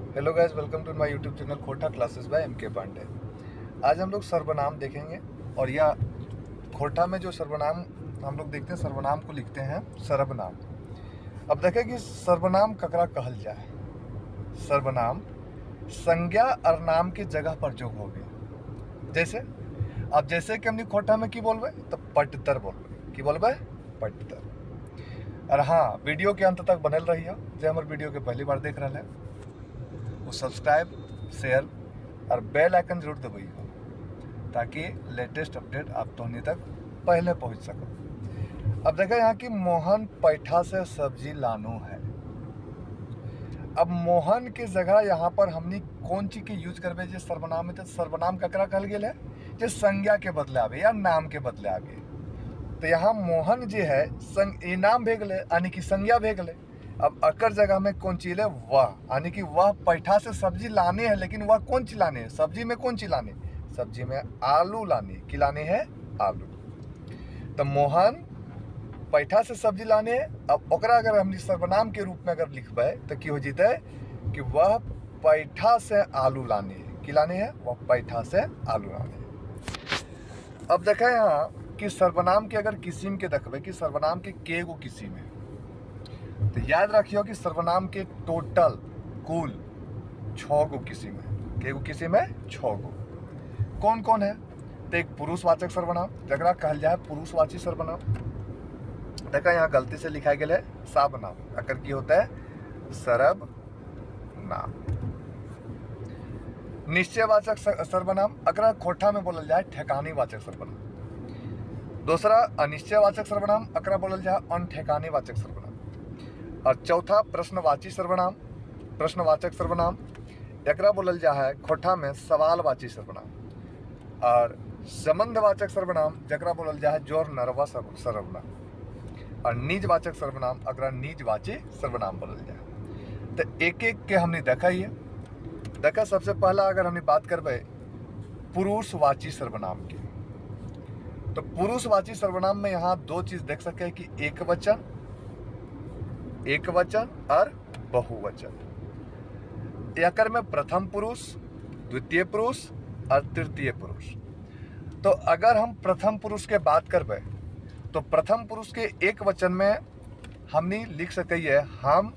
Hello guys, welcome to my YouTube channel Khota classes by MK. Pandey. आज हम लोग सर्वनाम देखेंगे और यह खोटा में जो सर्वनाम हम लोग देखते हैं, सर्वनाम को लिखते हैं सर्वनाम। अब देखें कि सर्वनाम ककरा कहल जाए। सर्वनाम संज्ञा और नाम की जगह पर जो हो गए। जैसे कि हमने खोटा में की बोलबे तो पटतर बोलबे। की बोलबे? पटतर। और हाँ, वीडियो के अंत तक बनल रहिए। जो हमारे वीडियो के पहली बार देख रहे हैं वो सब्सक्राइब, शेयर और बेल आइकन जरूर दबाइए ताकि लेटेस्ट अपडेट आप तोहनी तक पहले पहुंच सको। अब देखा यहाँ की मोहन पैठा से सब्जी लानो है। अब मोहन के जगह यहाँ पर हमने कौन चीज के यूज करबे जो सर्वनाम में? तो सर्वनाम ककरा कहल गेल है? जो संज्ञा के बदले आवे या नाम के बदले आवे। तो यहाँ मोहन जो है ये नाम भे गए यानी कि संज्ञा भे गए। अब अकर जगह में कौन चीज है? वह, यानी कि वह पैठा से सब्जी लाने हैं। लेकिन वह कौन चीज लाने है? सब्जी में कौन चीज लाने? सब्जी में आलू लाने। की लाने है? आलू। तो मोहन पैठा से सब्जी लाने है। अब ओकरा अगर हम सर्वनाम के रूप में अगर लिखबे तो की हो जीते कि वह पैठा से आलू लाने है। की लाने है? वह पैठा से आलू लाने है। अब देखा यहाँ कि सर्वनाम के अगर किस्म के देखबे कि सर्वनाम के गो किस्म है, तो याद रखियो कि सर्वनाम के टोटल कुल 6 गो किस्म है। के गो किस्म है? 6 गो। कौन कौन है? तो एक पुरुषवाचक सर्वनाम जगरा कहल जाए पुरुषवाची सर्वनाम। देखा यहाँ गलती से लिखा गया है साबनाम। अकर की होता है? सरब नाम। निश्चयवाचक सर्वनाम अगर खोटा में बोलल जाए ठेकानी वाचक सर्वनाम। दूसरा अनिश्चयवाचक सर्वनाम अकरा बोलल जाए अनठेकानी वाचक सर्वनाम। और चौथा प्रश्नवाची सर्वनाम, प्रश्नवाचक सर्वनाम एकरा बोलल जा है खोटा में सवालवाची सर्वनाम। और संबंधवाचक सर्वनाम जकरा बोलल जा है जोर नरवा सर्वनाम। और निजवाचक सर्वनाम अकरा निजवाची सर्वनाम बोलल जाए। तो एक एक के हमने देखा ही है। देखा सबसे पहला अगर हमने बात करबे पुरुषवाची सर्वनाम की, तो पुरुषवाची सर्वनाम में यहाँ 2 चीज देख सके हैं कि एक वचन और बहुवचन। एकर में प्रथम पुरुष, द्वितीय पुरुष और तृतीय पुरुष। तो अगर हम प्रथम पुरुष के बात करबे तो प्रथम पुरुष के एक वचन में हमने लिख सके हम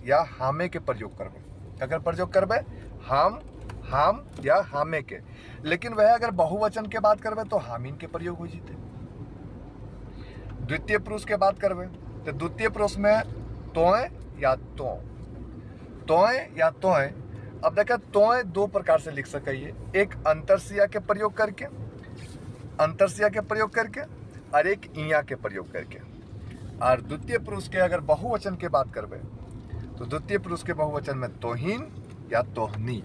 या हामे के प्रयोग करबे। अगर प्रयोग करबे हम या हामे के। लेकिन वह अगर बहुवचन के बात करबे तो हामिन के प्रयोग हो जीते। द्वितीय पुरुष के बात करबे तो द्वितीय पुरुष में तोय या तोय। अब देखा तोय 2 प्रकार से लिख सके। एक अंतरसिया के प्रयोग करके और एक इया के प्रयोग करके। और द्वितीय पुरुष के अगर बहुवचन के बात करबे तो द्वितीय पुरुष के बहुवचन में तोहिन या तोहनी।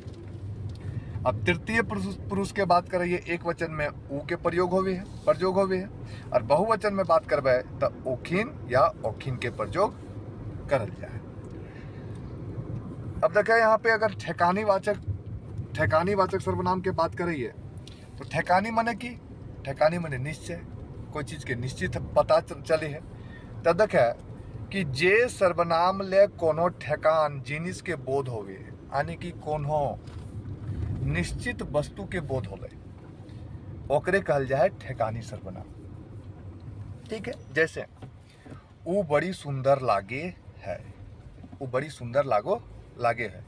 अब तृतीय पुरुष के बात करिए एक वचन में ऊ के प्रयोग होवे है। और बहुवचन में बात करबे तो ओखिन या ओखिन के प्रयोग करल जाए। अब देखा यहाँ पे अगर ठेकानी वाचक सर्वनाम के बात करिए तो ठेकानी माने निश्चय। कोई चीज के निश्चित पता चले है। तब देखे कि जे सर्वनाम ले कोनो ठेकान जिनिस के बोध होवे, यानी कि कोनो निश्चित वस्तु के बोध होवे, ओकरे कहल जाए ठेकानी सर्वनाम। ठीक है, जैसे ऊ बड़ी सुंदर लागे है। ऊ बड़ी सुंदर लागे है।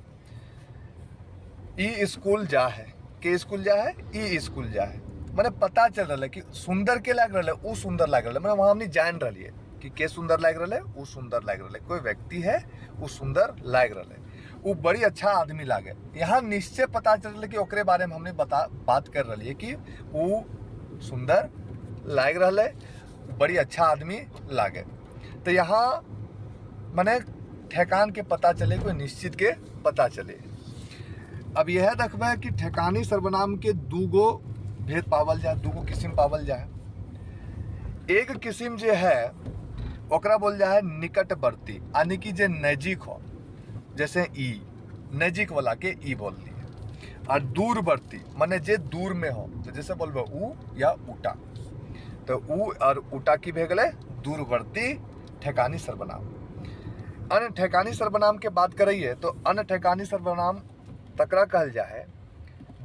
ई स्कूल जा है। के स्कूल जा है? ई स्कूल जा है। मैंने पता चल रहा है कि सुंदर के लाग रहा है, ऊ सुंदर लाग रहा है। मैंने वहां हमने जान रही है कि के सुंदर लाग रहा है, ऊ सुंदर लाग रहा है। कोई व्यक्ति है ऊ सुंदर लाग रहा है, ऊ बड़ी अच्छा आदमी लागे। यहाँ निश्चय पता चल रहा है कि ओकरे बारे में हमने बात कर रही है कि ऊ सुंदर लाग रहा है, बड़ी अच्छा आदमी लागे। तो यहाँ मैंने ठेकान के पता चले, कोई निश्चित के पता चले। अब यह देखबे कि ठेकानी सर्वनाम के 2 गो भेद पावल जाए, 2 गो किस्म पावल जाए। एक किस्म जो है ओकरा बोल जाए निकटवर्ती, यानी कि जे नजीक हो। जैसे ई नजीक वाला के ई बोल दिए। और दूरवर्ती माने जे दूर में हो, तो जैसे बोलबे ऊ या उटा। तो ऊ और उटा की भे गए दूरवर्ती ठेकानी सर्वनाम। अन्य ठेकानी सर्वनाम के बात करिए तो अन्य ठेकानी सर्वनाम तकरा कहल जाए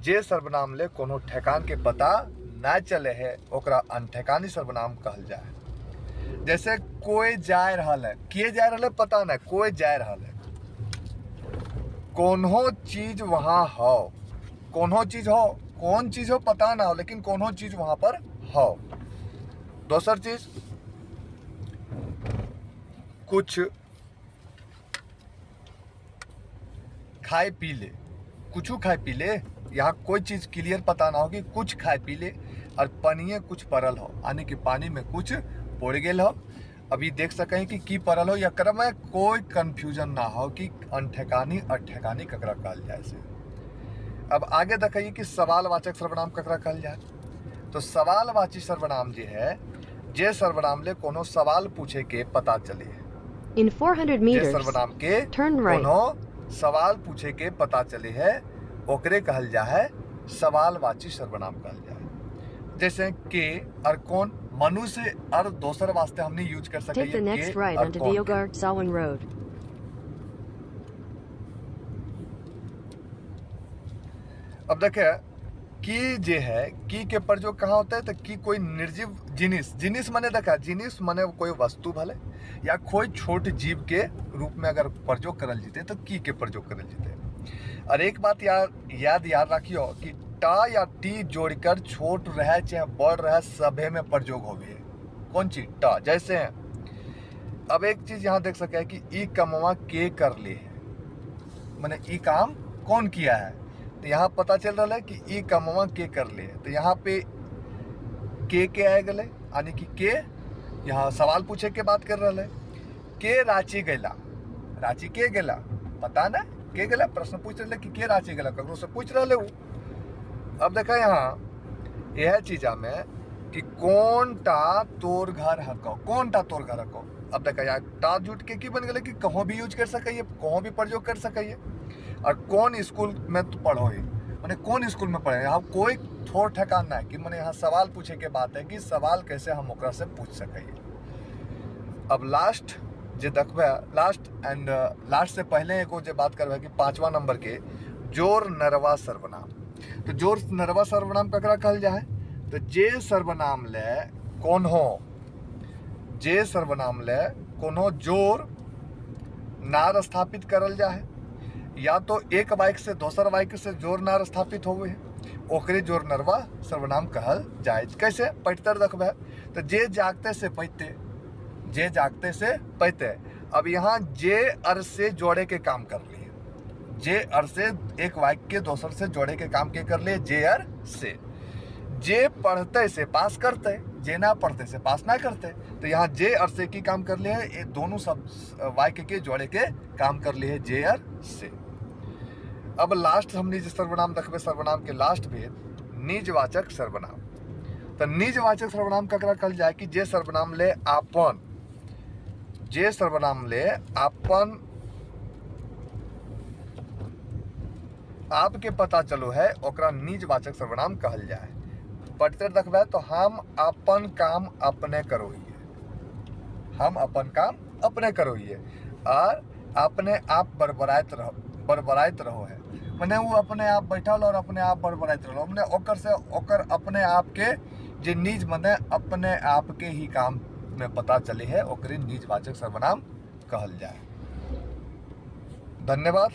जे सर्वनाम ले कोनो ठेकान के पता ना चले है ओकरा अनठेकानी सर्वनाम कहल जाए। जैसे कोई जाए रहल है, के जाए रहल है पता ना, कोई जाए रहल है, कोनो चीज वहाँ हो, कोनो चीज हो, कौन चीज हो पता ना हो लेकिन कोनो चीज वहाँ पर हो। दूसर चीज कुछ खाए पी ले, कुछ खाए पी ले, यहाँ कोई चीज क्लियर पता ना हो कि कुछ खाए पी ले और पनिए कुछ पड़ल हो, यानी कि पानी में कुछ पड़ गेल हो। अभी देख सकें कि की पड़ल हो या क्रम में कोई कंफ्यूजन ना हो कि अनठेकानी अठेकानी ककरा कहल जाए से। अब आगे देखिए कि सवालवाचक सर्वनाम ककरा कहल जाए। तो सवालवाची सर्वनाम जे है जे सर्वनाम ले कोनो सवाल पूछे के पता चले। In 400 जे meters, सर्वनाम के turn right. कोनो सवाल पूछे के पता चले है ओकरे कहल जाए सवालवाची सर्वनाम कहल जाए। जैसे के और कौन मनुष्य और दोसर वास्ते हमने यूज कर सकते Take the next right onto Deogarh Salwan Road. अब देखे की जे है की के प्रयोग कहाँ होता है तो की कोई निर्जीव जिनिस, जिनिस माने देखा जिनिस माने कोई वस्तु भले या कोई छोट जीव के रूप में अगर प्रयोग करल जीते तो की के प्रयोग करल जीते। और एक बात याद रखियो कि टा या टी जोड़कर छोट रहे चाहे बड़ रहे सभे में प्रयोग होवे। कौन चीज टा, जैसे अब एक चीज यहाँ देख सके कि ई कमवा के कर ले है, माने ई काम कौन किया है, तो यहाँ पता चल रहा है कि ई कमवा के कर ले है। तो यहाँ पे के आए गले, यानी कि के यहाँ सवाल पूछे के बात कर रहा है। के रांची गैला, रांची के गेला पता ना, के गेला प्रश्न पूछ रहे कि के रांची गेला, ककरो से पूछ रहे वो। अब देखा यहाँ यह चीजा में कि कौन टा तोर घर हको, कौन टा तोर घर हको। अब देखा यहाँ टा जुट के की बन गए कि कहीं भी यूज कर सके, कहीं भी प्रयोग कर सके। और कौन स्कूल में तो पढ़ो ही, मैंने कौन स्कूल में पढ़े, यहाँ कोई थोड़ ठकान ना है कि मैंने यहाँ सवाल पूछे के बात है कि सवाल कैसे हम ओकरा से पूछ सके। अब लास्ट जे देखबे, लास्ट से पहले एगो जे बात करबे कि 5वां नंबर के जोर नरवा सर्वनाम। तो जोर नरवा सर्वनाम ककरा कहल जाए तो जे सर्वनाम ले कौन हो, जे सर्वनाम ले कोनो जोर नार स्थापित करल जाए या तो एक वाक्य से दोसर वाक्य से जोर नार स्थापित होवे ओकरे जोर नरवा सर्वनाम कहल जाए। कैसे पैतर देखबे तो जे जागते से पैते, जे जागते से पैते। अब यहाँ जे अर से जोड़े के काम कर लिए, जे अर से एक वाक्य के दोसर से जोड़े के काम के कर लिए जे अर से। जे पढ़ते से पास करते, जे ना पढ़ते से पास ना करते। तो यहाँ जे अर से की काम कर लिए है, ये दोनों सब वाक्य के जोड़े के काम कर लिए है जे अर से। अब लास्ट हमने जो सर्वनाम देखबे, सर्वनाम के लास्ट भेद निजवाचक सर्वनाम। तो निजवाचक सर्वनाम ककरा कहल जाए कि जे सर्वनाम ले आपन, जे सर्वनाम ले आपन आपके पता चलो है ओकरा निजवाचक सर्वनाम कहल जाए। पढ़ते देखबे तो हम अपन काम अपने करोइए, हम अपन काम अपने करोइए और अपने आप बड़बड़ाइत रहो है, मैंने वो अपने आप बैठल और अपने आप बड़बड़ाइत रहो, मैंने ओकर से ओकर अपने आप के जे निज मने अपने आप के ही काम में पता चले है ओकरे निजवाचक सर्वनाम कहल जाए। धन्यवाद।